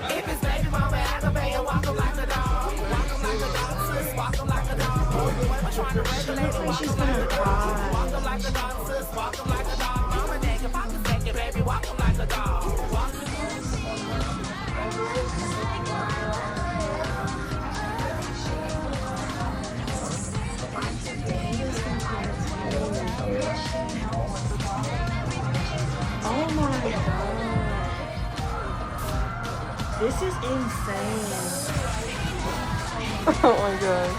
If it's baby mama aggravated, walk them like a dog. Walk them like a dog, sis, walk them like a dog. I'm trying to regulate it, walk them like a dog. Walk them like a dog, sis, walk them like a dog. I'm a nigga, pocket second, baby, walk them like a dog. Walk Oh my god. This is insane. Oh my god.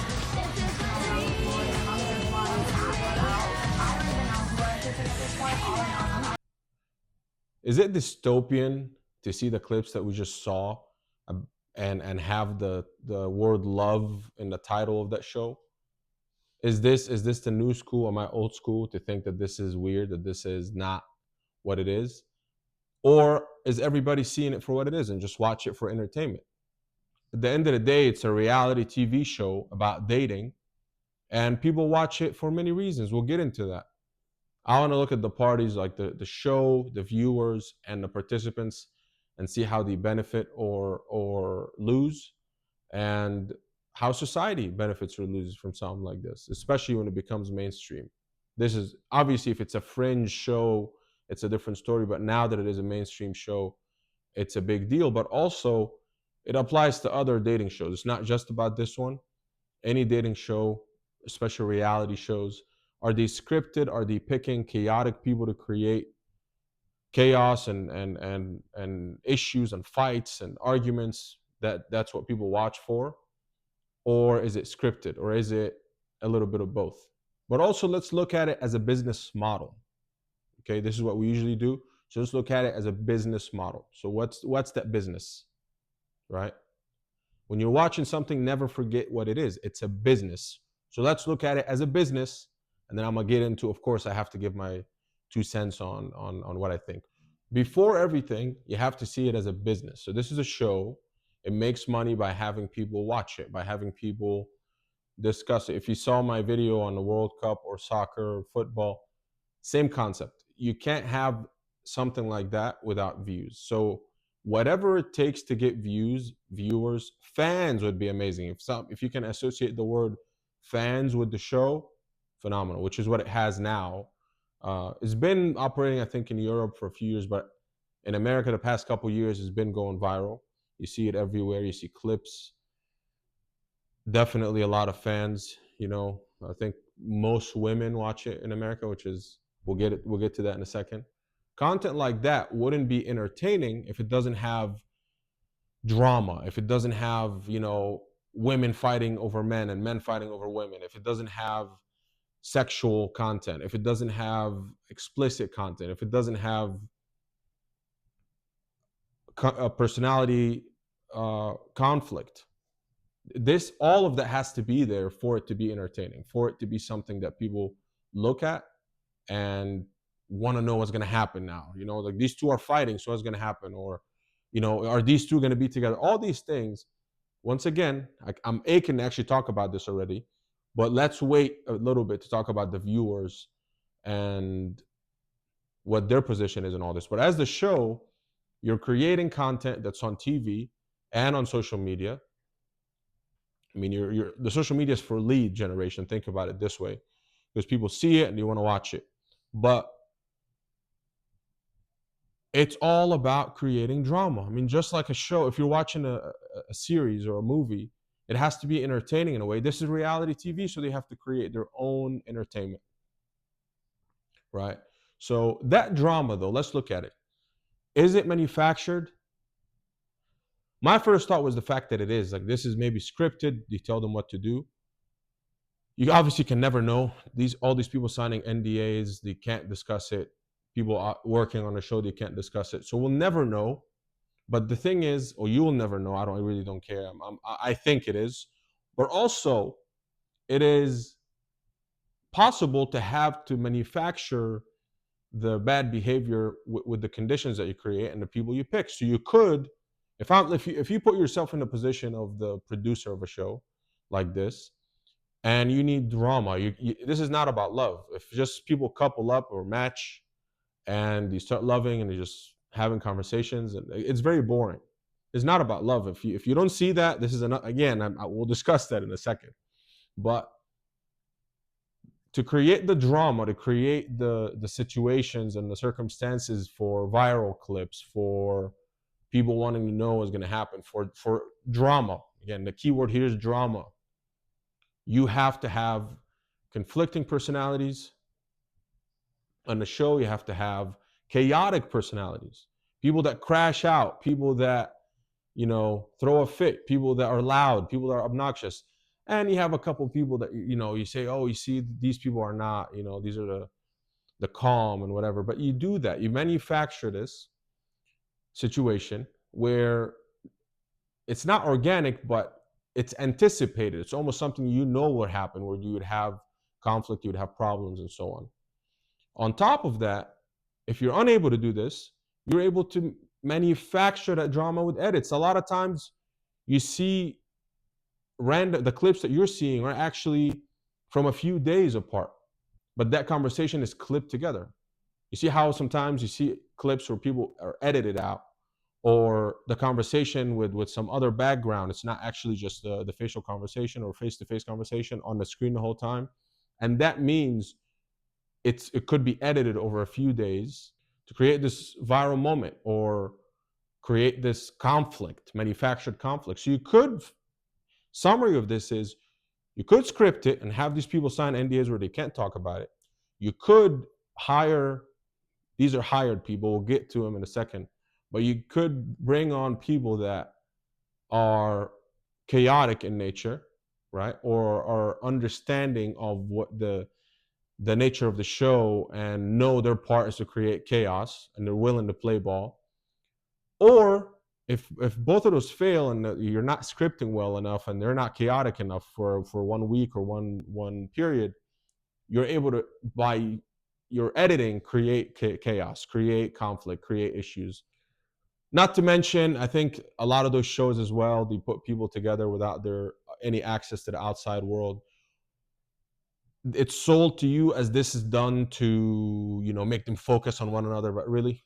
Is it dystopian to see the clips that we just saw, and have the word love in the title of that show? Is this the new school? Am I old school to think that this is weird, that this is not what it is? Or is everybody seeing it for what it is and just watch it for entertainment? At the end of the day, it's a reality TV show about dating, and people watch it for many reasons. We'll get into that. I want to look at the parties, like the show, the viewers, and the participants, and see how they benefit or lose, and how society benefits or loses from something like this, especially when it becomes mainstream. This is obviously, if it's a fringe show, it's a different story. But now that it is a mainstream show, it's a big deal. But also, it applies to other dating shows. It's not just about this one. Any dating show, especially reality shows, are they scripted? Are they picking chaotic people to create chaos and issues and fights and arguments? That's what people watch for? Or is it scripted? Or is it a little bit of both? But also, let's look at it as a business model. Okay, this is what we usually do. So let's look at it as a business model. So what's that business, right? When you're watching something, never forget what it is. It's a business. So let's look at it as a business, and then I'm gonna get into, of course, I have to give my 2 cents on what I think. Before everything, you have to see it as a business. So this is a show. It makes money by having people watch it, by having people discuss it. If you saw my video on the World Cup or soccer or football, same concept. You can't have something like that without views. So whatever it takes to get views, viewers, fans would be amazing. If you can associate the word fans with the show, phenomenal, which is what it has now. It's been operating, I think, in Europe for a few years, but in America, the past couple of years, it's been going viral. You see it everywhere. You see clips. Definitely a lot of fans. I think most women watch it in America, which is we'll get to that in a second. Content like that wouldn't be entertaining if it doesn't have drama, if it doesn't have women fighting over men and men fighting over women, if it doesn't have sexual content, if it doesn't have explicit content, if it doesn't have a personality conflict. All of that has to be there for it to be entertaining, for it to be something that people look at and want to know what's going to happen now. Like these two are fighting, so what's going to happen? Or, are these two going to be together? All these things. Once again, I'm aching to actually talk about this already, but let's wait a little bit to talk about the viewers and what their position is in all this. But as the show, you're creating content that's on TV and on social media. I mean, the social media is for lead generation. Think about it this way, because people see it and they want to watch it. But it's all about creating drama. I mean, just like a show, if you're watching a series or a movie, it has to be entertaining in a way. This is reality TV, so they have to create their own entertainment, right? So that drama, though, let's look at it. Is it manufactured? My first thought was the fact that it is. Like, this is maybe scripted. You tell them what to do. You obviously can never know. All these people signing NDAs, they can't discuss it. People are working on a show, they can't discuss it. So we'll never know. But the thing is, or you will never know. I really don't care. I think it is. But also, it is possible to have to manufacture the bad behavior with the conditions that you create and the people you pick. So you could, if you put yourself in the position of the producer of a show like this, and you need drama, this is not about love. If just people couple up or match, and you start loving and you're just having conversations, and it's very boring. is not about love. If you don't see that, this is again, I will discuss that in a second. But to create the drama, to create the situations and the circumstances for viral clips, for people wanting to know what's going to happen, for drama. Again, the key word here is drama. You have to have conflicting personalities on the show. You have to have chaotic personalities, people that crash out, people that, you know, throw a fit, people that are loud, people that are obnoxious. And you have a couple of people that, you know, you say, oh, you see, these people are not, you know, these are the calm and whatever. But you do that, you manufacture this situation where it's not organic, but it's anticipated. It's almost something you know would happen, where you would have conflict, you would have problems, and so on. On top of that, if you're unable to do this, you're able to manufacture that drama with edits. A lot of times you see the clips that you're seeing are actually from a few days apart, but that conversation is clipped together. You see how sometimes you see clips where people are edited out, or the conversation with some other background. It's not actually just the facial conversation or face-to-face conversation on the screen the whole time. And that means it could be edited over a few days to create this viral moment or create this conflict, manufactured conflict. So you could, summary of this is, you could script it and have these people sign NDAs where they can't talk about it. You could hire, these are hired people, we'll get to them in a second, but you could bring on people that are chaotic in nature, right? Or are understanding of what the nature of the show and know their part is to create chaos and they're willing to play ball. Or if both of those fail and you're not scripting well enough and they're not chaotic enough for 1 week or one period, you're able to, by your editing, create chaos, create conflict, create issues. Not to mention, I think a lot of those shows as well, they put people together without their any access to the outside world. It's sold to you as this is done to, you know, make them focus on one another, but really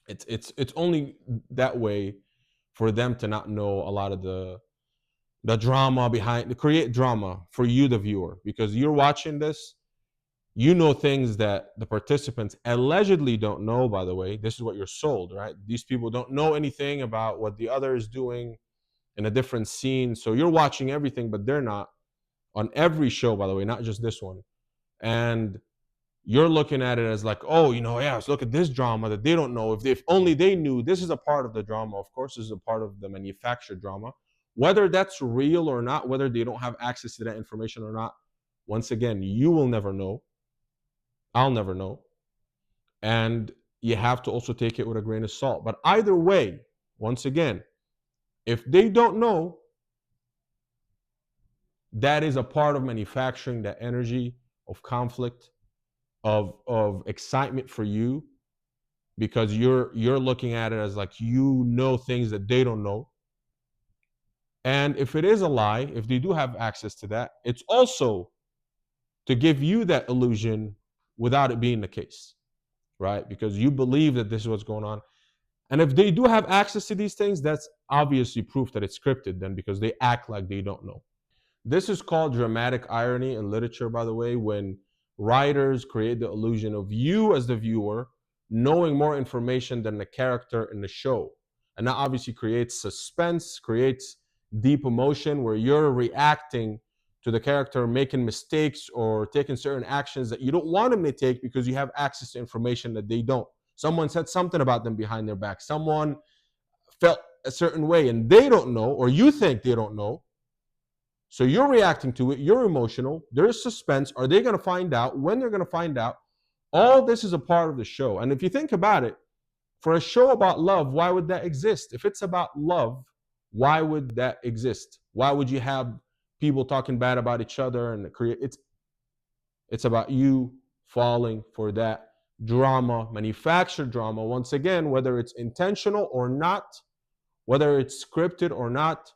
it's only that way for them to not know a lot of the drama behind, to create drama for you, the viewer, because you're watching this, you know, things that the participants allegedly don't know. By the way, this is what you're sold, right? These people don't know anything about what the other is doing in a different scene. So you're watching everything, but they're not, on every show, by the way, not just this one. And you're looking at it as like, oh, you know, yeah, let's look at this drama that they don't know. If only they knew. This is a part of the drama. Of course, this is a part of the manufactured drama. Whether that's real or not, whether they don't have access to that information or not, once again, you will never know. I'll never know. And you have to also take it with a grain of salt. But either way, once again, if they don't know, that is a part of manufacturing that energy of conflict, of excitement for you, because you're looking at it as like, you know, things that they don't know. And if it is a lie, if they do have access to that, it's also to give you that illusion without it being the case, right? Because you believe that this is what's going on. And if they do have access to these things, that's obviously proof that it's scripted then, because they act like they don't know. This is called dramatic irony in literature, by the way, when writers create the illusion of you as the viewer knowing more information than the character in the show. And that obviously creates suspense, creates deep emotion, where you're reacting to the character making mistakes or taking certain actions that you don't want them to take because you have access to information that they don't. Someone said something about them behind their back. Someone felt a certain way and they don't know, or you think they don't know. So you're reacting to it, you're emotional, there's suspense. Are they going to find out? When they're going to find out? All this is a part of the show. And if you think about it, for a show about love, why would that exist? If it's about love, why would that exist? Why would you have people talking bad about each other and create it's about you falling for that drama, manufactured drama. Once again, whether it's intentional or not, whether it's scripted or not,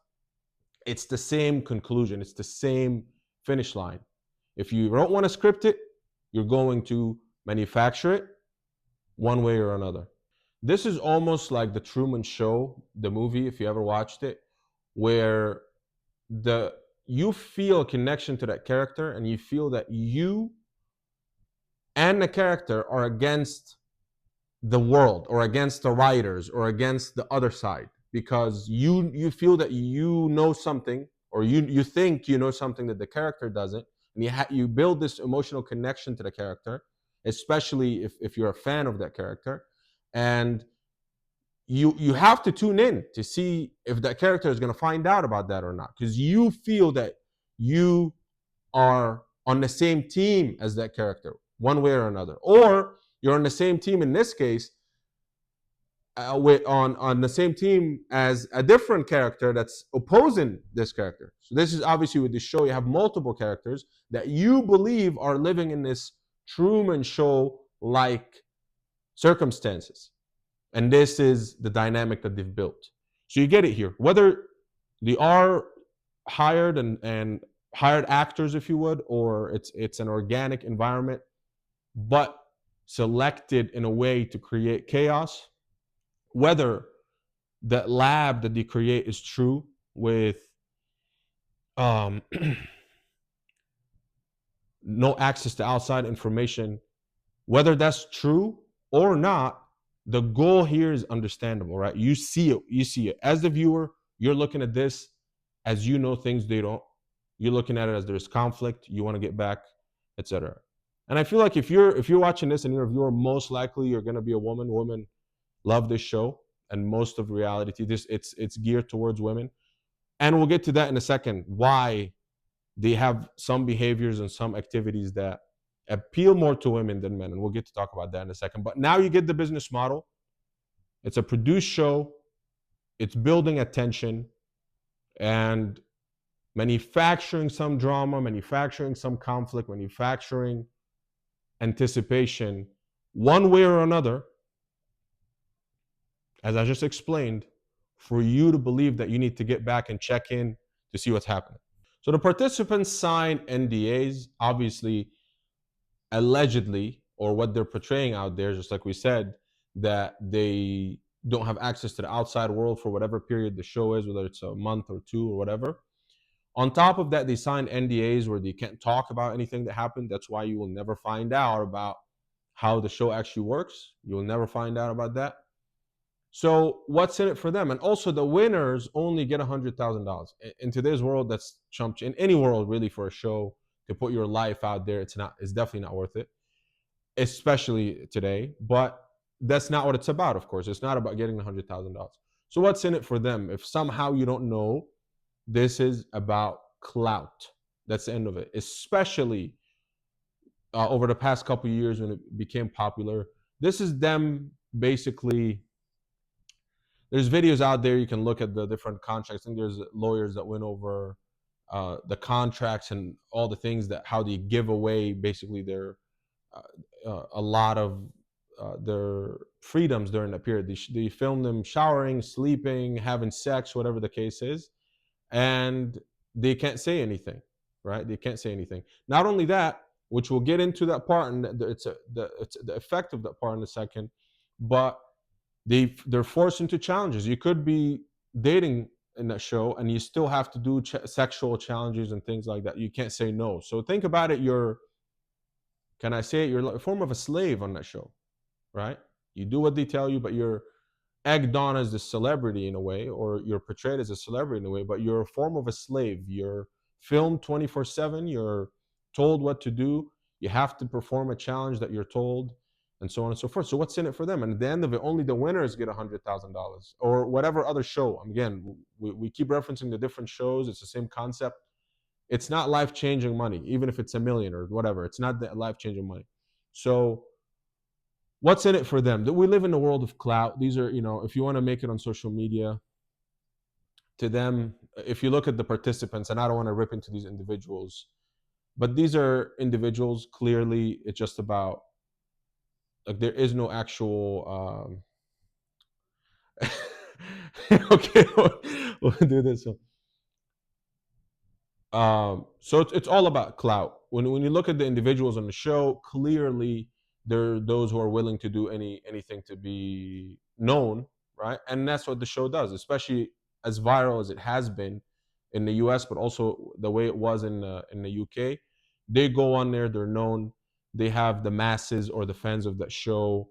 it's the same conclusion. It's the same finish line. If you don't want to script it, you're going to manufacture it one way or another. This is almost like the Truman Show, the movie, if you ever watched it, where the you feel a connection to that character, and you feel that you and the character are against the world, or against the writers, or against the other side, because you feel that you know something, or you think you know something that the character doesn't, and you build this emotional connection to the character, especially if you're a fan of that character, and you have to tune in to see if that character is going to find out about that or not, because you feel that you are on the same team as that character one way or another, or you're on the same team in this case, on the same team as a different character that's opposing this character. So this is obviously with the show, you have multiple characters that you believe are living in this Truman Show like circumstances, and this is the dynamic that they've built. So you get it here, whether they are hired and hired actors, if you would, or it's an organic environment, but selected in a way to create chaos, whether that lab that they create is true with um, no access to outside information, whether that's true or not, the goal here is understandable, right? You see it. You see it as the viewer. You're looking at this as you know things they don't. You're looking at it as there's conflict. You want to get back, etc. And I feel like if you're watching this and you're a viewer, most likely you're going to be a woman. Women love this show, and most of reality, it's geared towards women. And we'll get to that in a second. Why they have some behaviors and some activities that appeal more to women than men, and we'll get to talk about that in a second. But now you get the business model. It's a produced show. It's building attention and manufacturing some drama, manufacturing some conflict, manufacturing anticipation, one way or another, as I just explained, for you to believe that you need to get back and check in to see what's happening. So the participants sign NDAs, obviously, allegedly, or what they're portraying out there, just like we said, that they don't have access to the outside world for whatever period the show is, whether it's a month or two or whatever. On top of that, they signed NDAs where they can't talk about anything that happened. That's why you will never find out about how the show actually works. You will never find out about that. So what's in it for them? And also the winners only get $100,000. In today's world, that's chump. In any world, really, for a show to put your life out there, it's definitely not worth it, especially today. But that's not what it's about, of course. It's not about getting $100,000. So what's in it for them? If somehow you don't know, this is about clout. That's the end of it. Especially over the past couple of years when it became popular. This is them basically. There's videos out there, you can look at the different contracts. I think there's lawyers that went over the contracts and all the things that how they give away basically their a lot of their freedoms during that period. They film them showering, sleeping, having sex, whatever the case is, and they can't say anything, right? They can't say anything. Not only that, which we'll get into that part, and it's the effect of that part in a second, but they're forced into challenges. You could be dating in that show and you still have to do sexual challenges and things like that. You can't say no. So think about it, you're a form of a slave on that show, right? You do what they tell you, but you're egged on as a celebrity in a way, or you're portrayed as a celebrity in a way, but you're a form of a slave. You're filmed 24/7. You're told what to do. You have to perform a challenge that you're told, and so on and so forth. So what's in it for them? And at the end of it, only the winners get $100,000, or whatever other show. Again, we keep referencing the different shows. It's the same concept. It's not life-changing money, even if it's $1 million or whatever. It's not that life-changing money. So what's in it for them? We live in a world of clout. These are, if you want to make it on social media, to them, if you look at the participants, and I don't want to rip into these individuals, but these are individuals, clearly, it's just about, like, there is no actual, okay, we'll do this one. So it's all about clout. When you look at the individuals on the show, clearly there are those who are willing to do anything to be known, right? And that's what the show does, especially as viral as it has been in the US, but also the way it was in the UK. They go on there, they're known, they have the masses or the fans of that show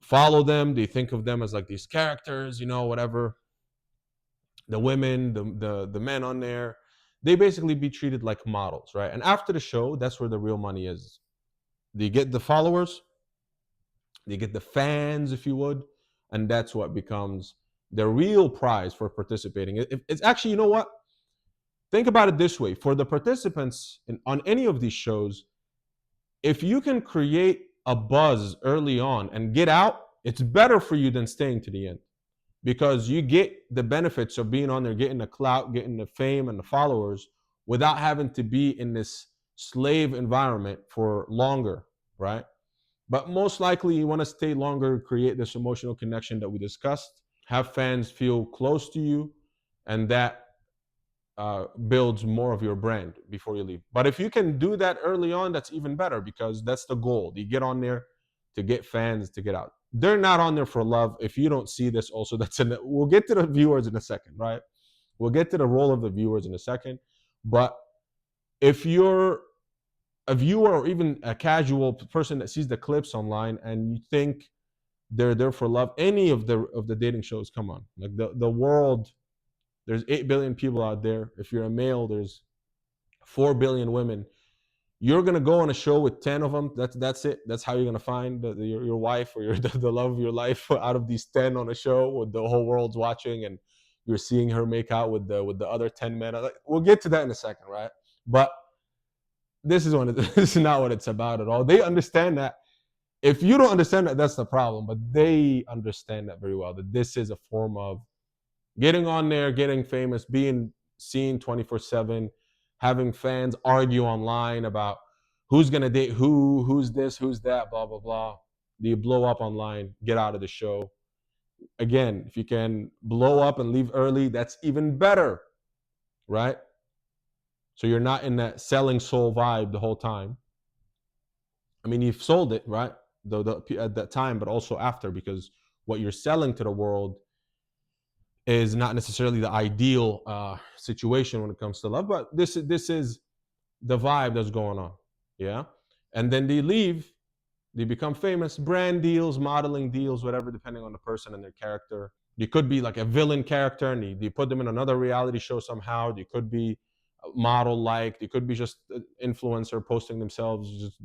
follow them. They think of them as like these characters, whatever. The women, the men on there, they basically be treated like models, right? And after the show, that's where the real money is. They get the followers, they get the fans, if you would, and that's what becomes the real prize for participating. It's actually, you know what? Think about it this way: for the participants on any of these shows, if you can create a buzz early on and get out, it's better for you than staying to the end, because you get the benefits of being on there, getting the clout, getting the fame and the followers without having to be in this slave environment for longer, right? But most likely, you want to stay longer, create this emotional connection that we discussed, have fans feel close to you, and that builds more of your brand before you leave. But if you can do that early on, that's even better, because that's the goal. You get on there to get fans, to get out. They're not on there for love. If you don't see this, also, we'll get to the viewers in a second, right? We'll get to the role of the viewers in a second. But if you're a viewer or even a casual person that sees the clips online and you think they're there for love, any of the dating shows, come on, like the world, there's 8 billion people out there. If you're a male, there's 4 billion women. You're gonna go on a show with 10 of them. That's it. That's how you're gonna find your wife or the love of your life out of these 10 on a show with the whole world's watching, and you're seeing her make out with the other 10 men. We'll get to that in a second, right? But this is not what it's about at all. They understand that. If you don't understand that, that's the problem. But they understand that very well. That this is a form of getting on there, getting famous, being seen 24/7, having fans argue online about who's gonna date who's this, who's that, blah blah blah. You blow up online, get out of the show. Again, if you can blow up and leave early, that's even better, right? So you're not in that selling soul vibe the whole time. I mean, you've sold it, right? At that time, but also after, because what you're selling to the world is not necessarily the ideal situation when it comes to love, but this is the vibe that's going on, yeah. And then they leave, they become famous, brand deals, modeling deals, whatever, depending on the person and their character. You could be like a villain character, and you put them in another reality show somehow. They could be model like, they could be just an influencer posting themselves, just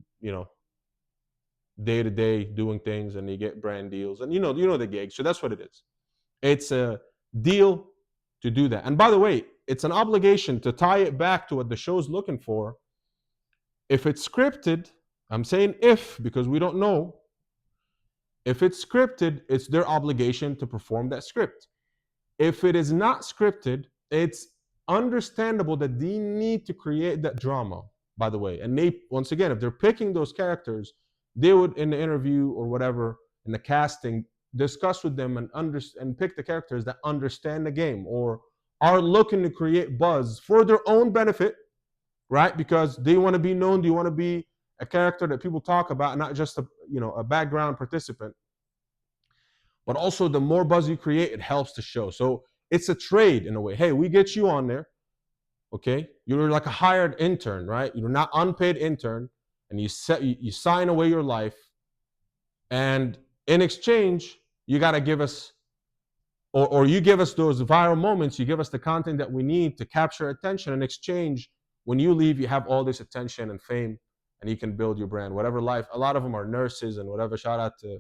day to day doing things, and you get brand deals, and you know the gig. So that's what it is. It's a deal to do that. And by the way, it's an obligation to tie it back to what the show's looking for. If it's scripted, I'm saying if, because we don't know. If it's scripted, it's their obligation to perform that script. If it is not scripted, it's understandable that they need to create that drama, by the way. And they, once again, if they're picking those characters, they would, in the interview or whatever, in the casting, discuss with them and pick the characters that understand the game or are looking to create buzz for their own benefit, right? Because they want to be known, they want to be a character that people talk about, not just a background participant. But also, the more buzz you create, it helps the show. So it's a trade in a way. Hey, we get you on there, okay? You're like a hired intern, right? You're not unpaid intern, and you sign away your life, and in exchange, you got to give us, or you give us those viral moments, you give us the content that we need to capture attention. In exchange, when you leave, you have all this attention and fame, and you can build your brand, whatever life. A lot of them are nurses and whatever. Shout out to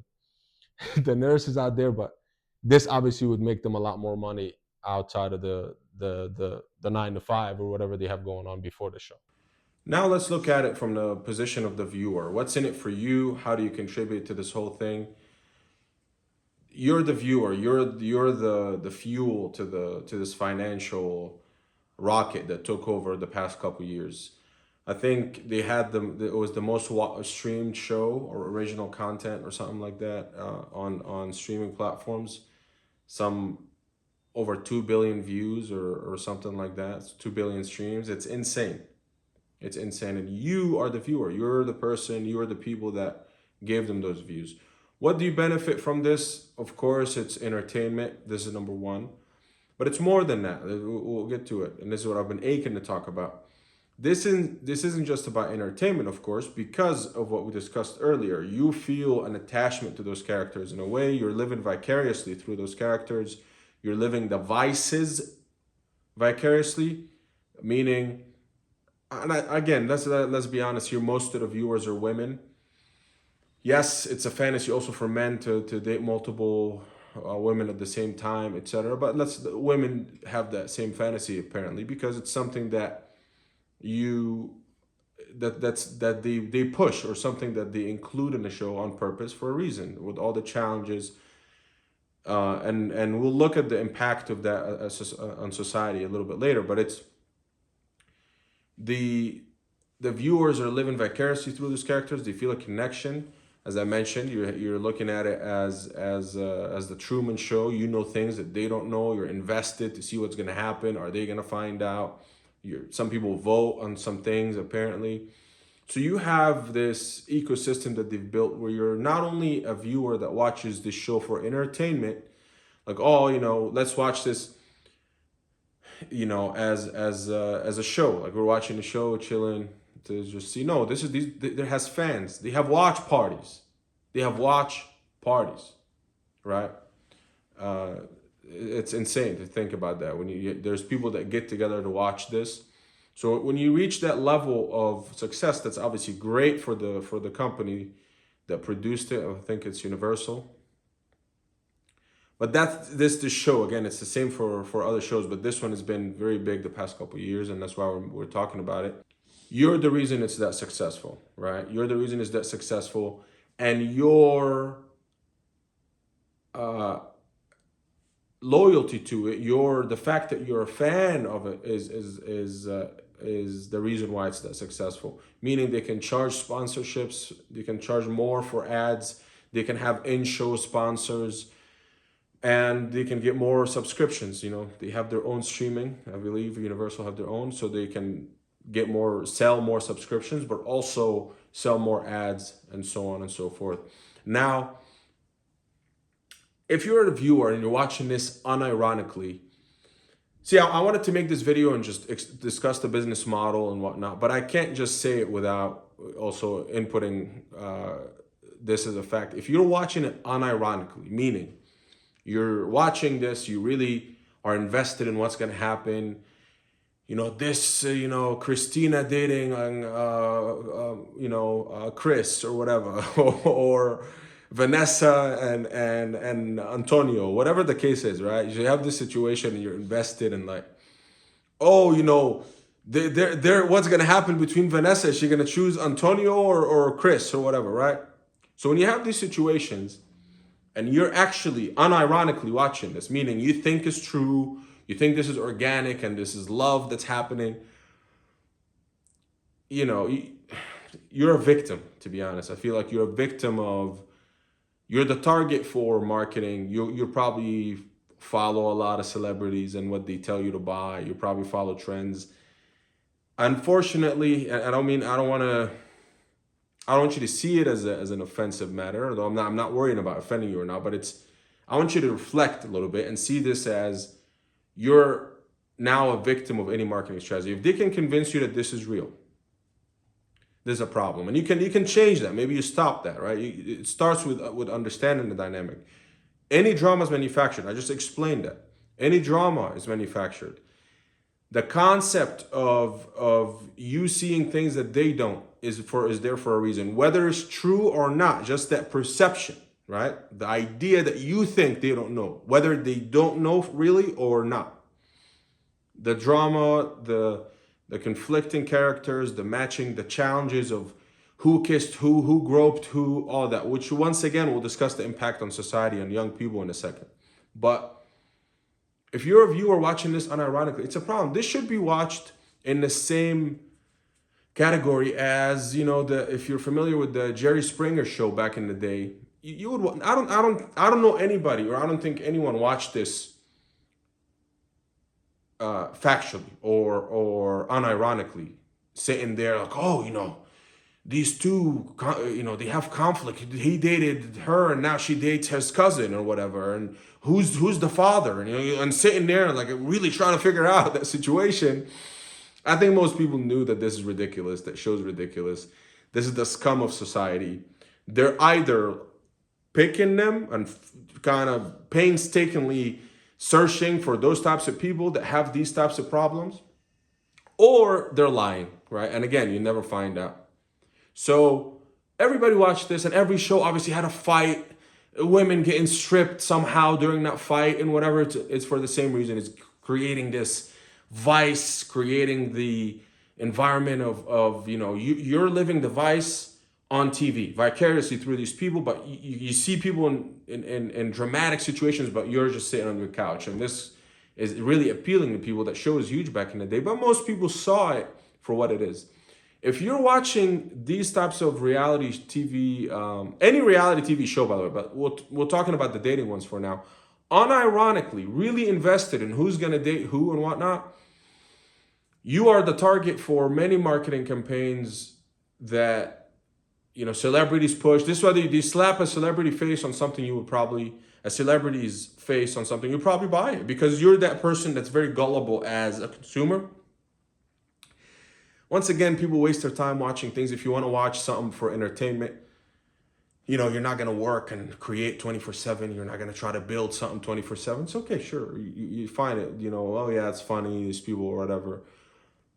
the nurses out there, but this obviously would make them a lot more money outside of the 9 to 5 or whatever they have going on before the show. Now let's look at it from the position of the viewer. What's in it for you? How do you contribute to this whole thing? You're the viewer. You're the fuel to this financial rocket that took over the past couple years. I think they had it was the most streamed show or original content or something like that on streaming platforms. Some over 2 billion views or something like that. It's 2 billion streams. It's insane. It's insane. And you are the viewer. You're the person, you are the people that gave them those views. What do you benefit from this? Of course, it's entertainment. This is number one. But it's more than that. We'll get to it. And this is what I've been aching to talk about. This isn't just about entertainment, of course, because of what we discussed earlier. You feel an attachment to those characters. In a way, you're living vicariously through those characters. You're living the vices vicariously, meaning, and again, let's be honest here, most of the viewers are women. Yes, it's a fantasy also for men to date multiple women at the same time, etc. But women have that same fantasy apparently, because it's something that they push, or something that they include in the show on purpose for a reason, with all the challenges. And we'll look at the impact of that on society a little bit later. But it's the viewers are living vicariously through those characters. They feel a connection. As I mentioned, you're looking at it as the Truman Show. You know things that they don't know. You're invested to see what's going to happen. Are they going to find out? Some people vote on some things apparently. So you have this ecosystem that they've built where you're not only a viewer that watches this show for entertainment, like, oh, let's watch this, as a show. Like, we're watching a show, chilling, to just see. No, there has fans. They have watch parties. Right? It's insane to think about that. There's people that get together to watch this. So when you reach that level of success, that's obviously great for the company that produced it. I think it's Universal. But this show, again, it's the same for other shows, but this one has been very big the past couple of years, and that's why we're talking about it. You're the reason it's that successful, right? You're the reason it's that successful, and your loyalty to it, the fact that you're a fan of it is the reason why it's that successful. Meaning they can charge sponsorships, they can charge more for ads, they can have in-show sponsors, and they can get more subscriptions. They have their own streaming. I believe Universal have their own, so they can sell more subscriptions, but also sell more ads, and so on and so forth. Now, if you're a viewer and you're watching this unironically, see, I wanted to make this video and just discuss the business model and whatnot, but I can't just say it without also inputting this as a fact. If you're watching it unironically, meaning you're watching this, you really are invested in what's going to happen. Christina dating, Chris or whatever, or Vanessa and Antonio, whatever the case is, right? You have this situation and you're invested in, like, oh, they're what's going to happen between Vanessa? Is she going to choose Antonio or Chris or whatever, right? So when you have these situations and you're actually unironically watching this, meaning you think it's true, you think this is organic and this is love that's happening, you're a victim, to be honest. I feel like you're a victim you're the target for marketing. You probably follow a lot of celebrities and what they tell you to buy. You probably follow trends. Unfortunately, I don't want you to see it as an offensive matter, although I'm not worrying about offending you or not, but I want you to reflect a little bit and see this as you're now a victim of any marketing strategy. If they can convince you that this is real, there's a problem, and you can change that. Maybe you stop that, right? It starts with understanding the dynamic. Any drama is manufactured. I just explained that. Any drama is manufactured. The concept of you seeing things that they don't is there for a reason. Whether it's true or not, just that perception, right? The idea that you think they don't know, whether they don't know really or not. The drama, the conflicting characters, the matching, the challenges of who kissed who groped who, all that, which once again, we'll discuss the impact on society and young people in a second. But if you're a viewer watching this unironically, it's a problem. This should be watched in the same category as, if you're familiar with the Jerry Springer show back in the day, you would. I don't know anybody, or I don't think anyone watched this factually or unironically, sitting there like, oh, these two, they have conflict. He dated her and now she dates his cousin or whatever. And who's the father? And sitting there like really trying to figure out that situation. I think most people knew that this is ridiculous, that show's ridiculous. This is the scum of society. They're either picking them and kind of painstakingly searching for those types of people that have these types of problems, or they're lying, right? And again, you never find out. So everybody watched this, and every show obviously had a fight, women getting stripped somehow during that fight and whatever. It's for the same reason. It's creating this vice, creating the environment of you're living the vice on TV vicariously through these people, but you see people in dramatic situations, but you're just sitting on your couch. And this is really appealing to people. That show was huge back in the day, but most people saw it for what it is. If you're watching these types of reality TV, any reality TV show, by the way, but we're talking about the dating ones for now, unironically, really invested in who's gonna date who and whatnot, you are the target for many marketing campaigns that celebrities push. This is whether you slap a celebrity face on something, a celebrity's face on something, you'll probably buy it because you're that person that's very gullible as a consumer. Once again, people waste their time watching things. If you want to watch something for entertainment, you're not going to work and create 24/7. You're not going to try to build something 24/7. It's okay, sure. You find it, oh yeah, it's funny, these people or whatever.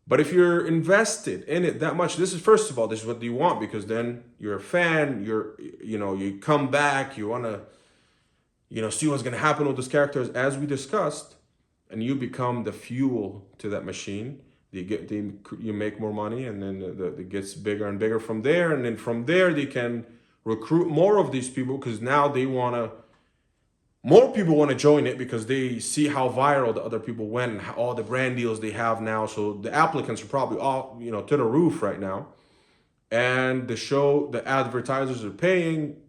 But if you're invested in it that much, this is what you want, because then you're a fan, you come back, you want to, see what's going to happen with those characters as we discussed, and you become the fuel to that machine. You make more money, and then it gets bigger and bigger from there. And then from there, they can recruit more of these people because now more people want to join it because they see how viral the other people went and all the brand deals they have now. So the applicants are probably all, to the roof right now. And the advertisers are paying,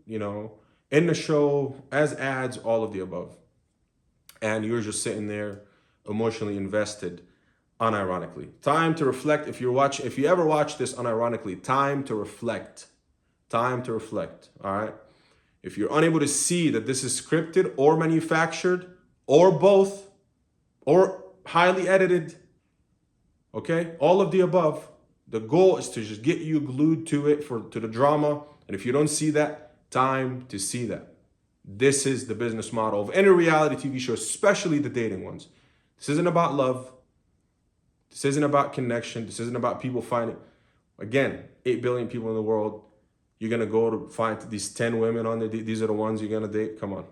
in the show, as ads, all of the above. And you're just sitting there emotionally invested, unironically. Time to reflect. If you ever watch this unironically, time to reflect. Time to reflect, all right? If you're unable to see that this is scripted or manufactured or both or highly edited, okay, all of the above, the goal is to just get you glued to it, to the drama. And if you don't see that, time to see that. This is the business model of any reality TV show, especially the dating ones. This isn't about love. This isn't about connection. This isn't about people finding, again, 8 billion people in the world. You're going to go to find these 10 women on there. These are the ones you're going to date. Come on.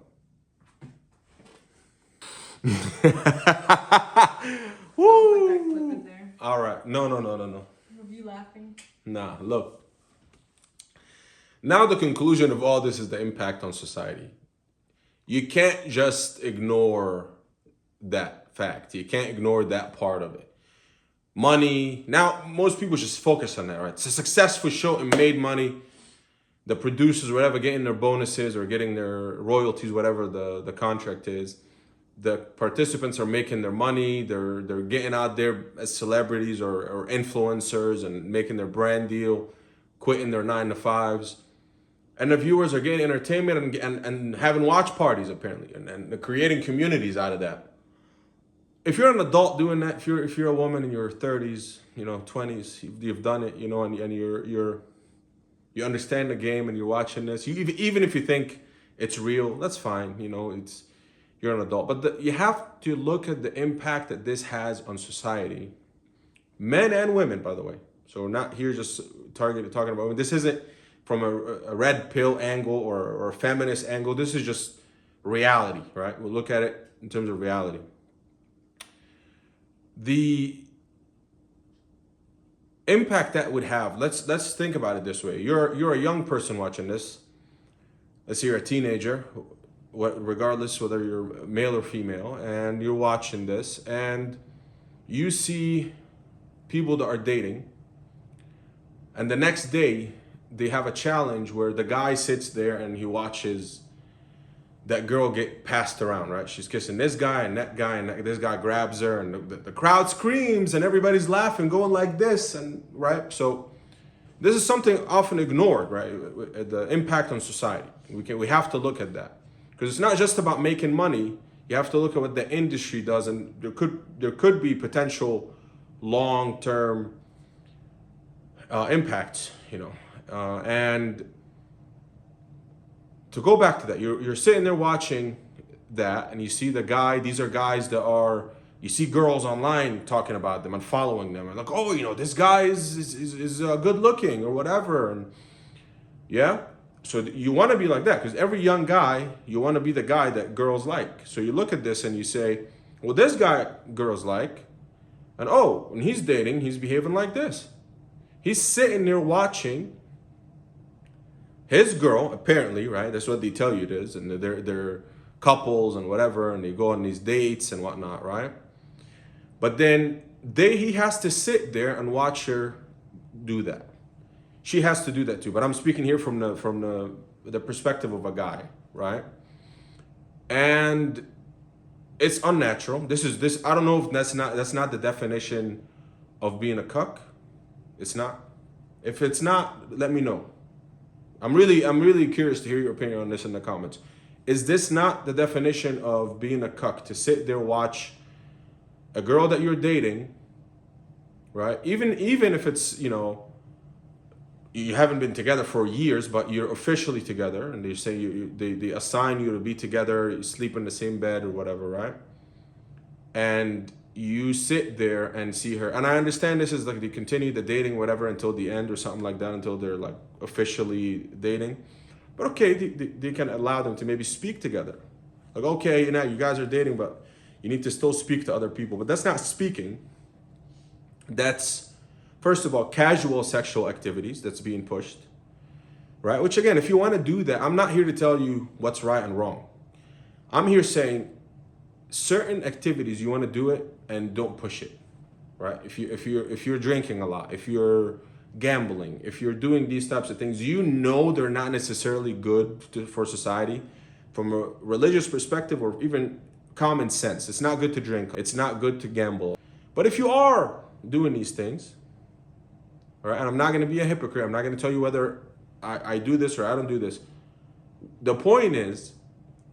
Woo! All right. No. Were you laughing? Nah, look. Now the conclusion of all this is the impact on society. You can't just ignore that fact. You can't ignore that part of it. Money. Now, most people just focus on that, right? It's a successful show and made money. The producers, whatever, getting their bonuses or getting their royalties, whatever the contract is. The participants are making their money. They're getting out there as celebrities or influencers and making their brand deal, quitting their 9-to-5s. And the viewers are getting entertainment and having watch parties, apparently, and creating communities out of that. If you're an adult doing that, if you're a woman in your 30s, 20s, you've done it, and you understand the game and you're watching this, even if you think it's real, that's fine. You're an adult. But you have to look at the impact that this has on society. Men and women, by the way. So we're not here just talking about women. This isn't from a red pill angle or a feminist angle. This is just reality, right? We'll look at it in terms of reality. The impact that would have, let's think about it this way. You're a young person watching this. Let's say you're a teenager, regardless whether you're male or female, and you're watching this and you see people that are dating, and the next day they have a challenge where the guy sits there and he watches that girl get passed around, right? She's kissing this guy and that guy, and this guy grabs her, and the crowd screams and everybody's laughing, going like this, and right? So This is something often ignored, right? The impact on society. We have to look at that, because it's not just about making money. You have to look at what the industry does, and there could be potential long-term impacts, and to go back to that, you're sitting there watching that, and you see the guy. These are guys that are. You see girls online talking about them and following them, and like, oh, this guy is good looking or whatever, and yeah. So you want to be like that, because every young guy, you want to be the guy that girls like. So you look at this and you say, well, this guy girls like, and when he's dating, he's behaving like this. He's sitting there watching his girl, apparently, right? That's what they tell you it is, and they're couples and whatever, and they go on these dates and whatnot, right? But then he has to sit there and watch her do that. She has to do that too. But I'm speaking here from the perspective of a guy, right? And it's unnatural. This. I don't know if that's not the definition of being a cuck. It's not. If it's not, let me know. I'm really curious to hear your opinion on this in the comments. Is this not the definition of being a cuck, to sit there watch a girl that you're dating, right? Even if it's, you haven't been together for years, but you're officially together, and they say they assign you to be together, you sleep in the same bed or whatever, right? And you sit there and see her, and I understand this is like they continue the dating, whatever, until the end or something like that, until they're like officially dating. But okay, they can allow them to maybe speak together. Like, okay, you guys are dating, but you need to still speak to other people. But that's not speaking. That's, first of all, casual sexual activities that's being pushed, right? Which again, if you want to do that, I'm not here to tell you what's right and wrong. I'm here saying certain activities, you want to do it and don't push it, right? If you're drinking a lot, if you're gambling, if you're doing these types of things, they're not necessarily good for society from a religious perspective or even common sense. It's not good to drink. It's not good to gamble. But if you are doing these things, all right, and I'm not going to be a hypocrite. I'm not going to tell you whether I do this or I don't do this. The point is,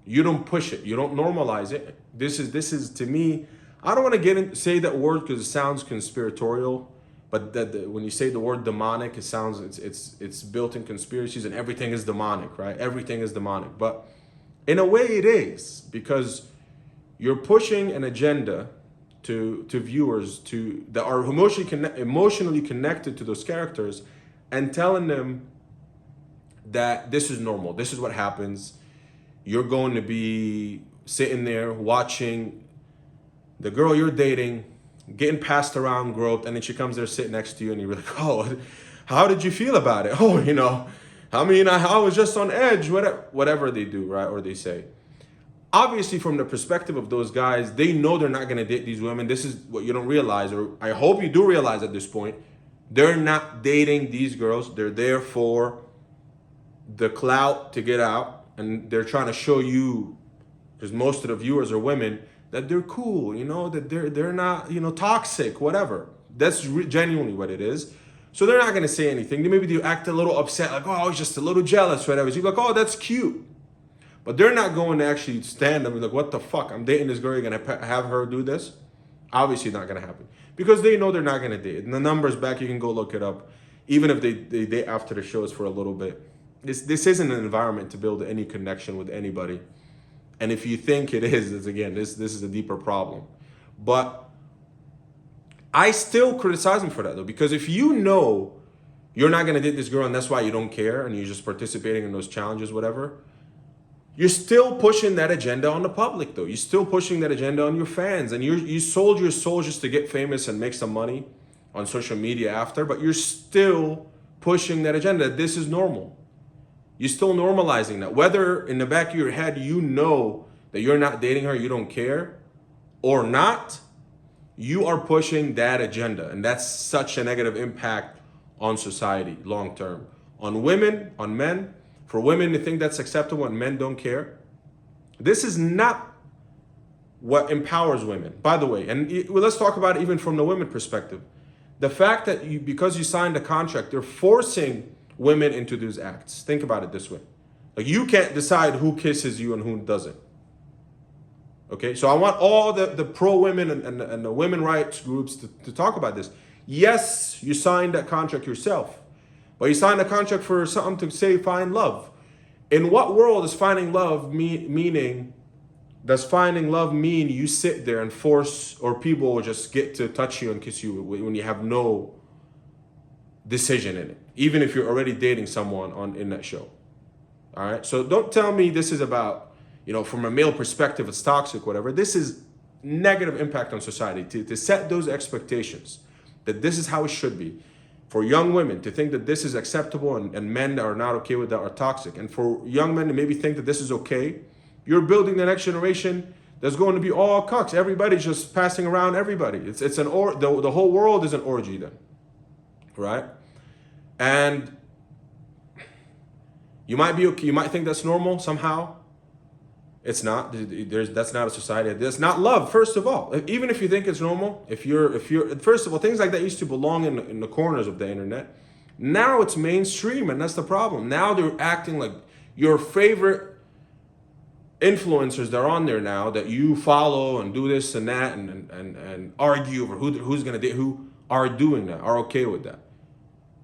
you don't push it. You don't normalize it. This is to me, I don't want to say that word because it sounds conspiratorial. But when you say the word demonic, it sounds it's built in conspiracies, and everything is demonic, right? Everything is demonic. But in a way it is, because you're pushing an agenda to viewers that are emotionally connected to those characters, and telling them that this is normal. This is what happens. You're going to be sitting there watching the girl you're dating getting passed around, groped, and then she comes there, sit next to you, and you're like, oh, how did you feel about it? Oh, I was just on edge, whatever they do, right? Or they say. Obviously, from the perspective of those guys, they know they're not going to date these women. This is what you don't realize, or I hope you do realize at this point. They're not dating these girls. They're there for the clout to get out, and they're trying to show you, because most of the viewers are women, that they're cool, that they're not, toxic, whatever. That's genuinely what it is. So they're not going to say anything. Maybe they act a little upset, like, oh, I was just a little jealous, whatever. So you're like, oh, that's cute. But they're not going to actually stand up and be like, what the fuck? I'm dating this girl, you're going to have her do this? Obviously not going to happen. Because they know they're not going to date. And the numbers back, you can go look it up. Even if they date after the shows for a little bit. This isn't an environment to build any connection with anybody. And if you think it is, this is a deeper problem. But I still criticize him for that, though, because if you know you're not going to date this girl and that's why you don't care and you're just participating in those challenges, whatever, you're still pushing that agenda on the public, though. You're still pushing that agenda on your fans. And you sold your soul just to get famous and make some money on social media after, but you're still pushing that agenda. This is normal. You're still normalizing that. Whether in the back of your head you know that you're not dating her, you don't care, or not, you are pushing that agenda. And that's such a negative impact on society long term. On women, on men. For women to think that's acceptable and men don't care. This is not what empowers women, by the way. And let's talk about it even from the women perspective. the fact that you, because you signed a contract, they're forcing women into those acts. Think about it this way. Like, you can't decide who kisses you and who doesn't. Okay, so I want all the pro-women and the women rights groups to talk about this. Yes, you signed that contract yourself, but you signed a contract for something to say find love. In what world is finding love meaning, does finding love mean you sit there and force, or people will just get to touch you and kiss you when you have no decision in it, even if you're already dating someone in that show? All right, so don't tell me this is about, you know, from a male perspective, it's toxic, whatever. This is negative impact on society to set those expectations that this is how it should be. For young women to think that this is acceptable and men that are not okay with that are toxic. And for young men to maybe think that this is okay, you're building the next generation that's going to be all cucks. Everybody's just passing around everybody. It's the whole world is an orgy then, right? And you might be okay, you might think that's normal somehow. It's not. That's not a society. That's not love. First of all, even if you think it's normal, if you're first of all, things like that used to belong in the corners of the internet. Now it's mainstream, and that's the problem. Now they're acting like your favorite influencers that are on there now that you follow and do this and that and argue over who's gonna date who, are doing that, are okay with that.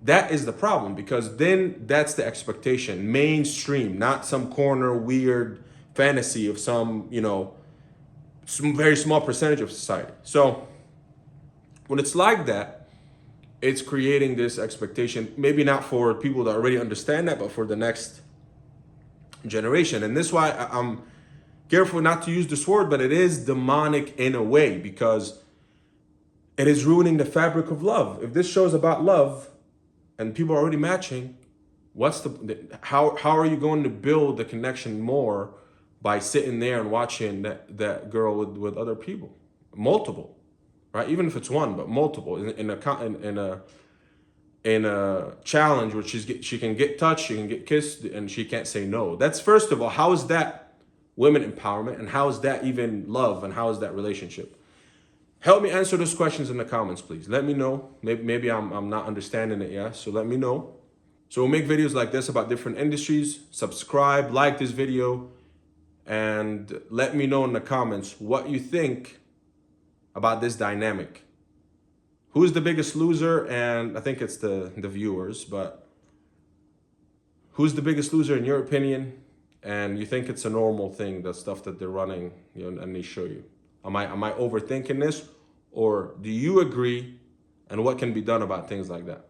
That is the problem, because then that's the expectation, mainstream, not some corner weird fantasy of some, you know, some very small percentage of society. So when it's like that, it's creating this expectation, maybe not for people that already understand that, but for the next generation. And this is why I'm careful not to use this word, but it is demonic in a way, because it is ruining the fabric of love. If this show's about love and people are already matching, how are you going to build the connection more by sitting there and watching that girl with other people, multiple, right? Even if it's one, but multiple in a challenge where she can get touched, she can get kissed, and she can't say no. That's, first of all, how is that women empowerment, and how is that even love, and how is that relationship? Help me answer those questions in the comments, please. Let me know. Maybe I'm not understanding it yet, so let me know. So we'll make videos like this about different industries. Subscribe, like this video, and let me know in the comments what you think about this dynamic. Who's the biggest loser? And I think it's the viewers, but who's the biggest loser in your opinion? And you think it's a normal thing, the stuff that they're running, you know, and they show you. Am I overthinking this, or do you agree? And what can be done about things like that?